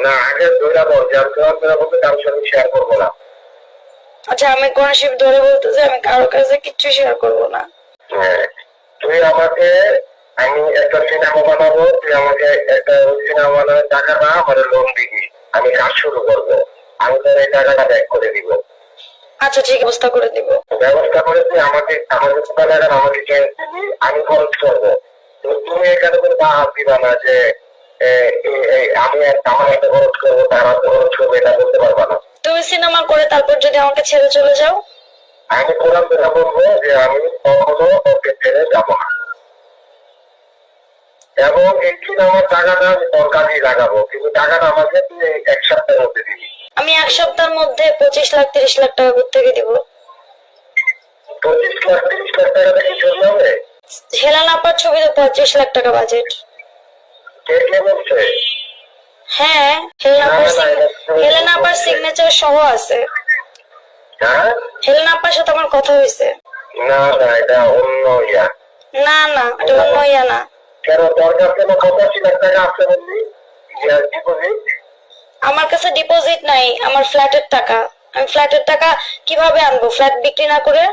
না আগে ধরে বল যে আমি তোমার ধরে বলতে কারোর সাথে শেয়ার করবো না। আচ্ছা আমি কোনশিপ ধরে বলতেছি আমি কারোর কাছে কিচ্ছু শেয়ার করবো না। হ্যাঁ, তুই আমাকে, আমি একটা সিনেমা বানাবো, তুই আমাকে একটা সিনেমা বানানোর টাকা না আমার লোন দিবি, আমি কাজ শুরু করবো, আমি তোর এই টাকাটা ব্যাক করে দিব। আচ্ছা ঠিক ব্যবস্থা করে দিব। ব্যবস্থা করে তুই আমাকে আমাকে টাকাটা আমাকে ক্যাশ দিবি, আমি খরচ করবো। তো তুমি এখানে কোনো হাত দিবা না যে আমি আমার একটা খরচ করবো তার হাতে খরচ করবো, এটা বলতে পারবা না। তুমি সিনেমা করে তারপর যদি আমাকে ছেড়ে চলে যাও? আমি কোরআন থেকে বলবো যে আমি কখনো ওকে ছেড়ে যাবো না, এবং এই সিনেমার টাকাটা আমি তোর কাজেই লাগাবো, কিন্তু টাকাটা আমাকে তুই এই 1 সপ্তাহের মধ্যে দিবি। আমি 1 সপ্তাহের মধ্যে 25 লাখ 30 লাখ টাকা থেকে দিব। 25 লাখ 30 লাখ টাকাটা কি ছবি হবে? হেলেন আপার ছবি তো 25 লাখ টাকা বাজেট। কে কে বলছে? হ্যাঁ হেলেন আপার সিগনেচার সহ আছে। হ্যাঁ, হেলেন আপার সাথে আমার কথা হয়েছে। না না এটা অন্য ইয়া। না না এটা অন্য ইয়া না। কেন তোর কাছে 85 লাখ টাকা আছে বললি? ডিপোজিট? আমার কাছে ডিপোজিট নাই, আমার ফ্ল্যাটের টাকা। আমি ফ্ল্যাটের টাকা কিভাবে আনবো ফ্ল্যাট বিক্রি না করে?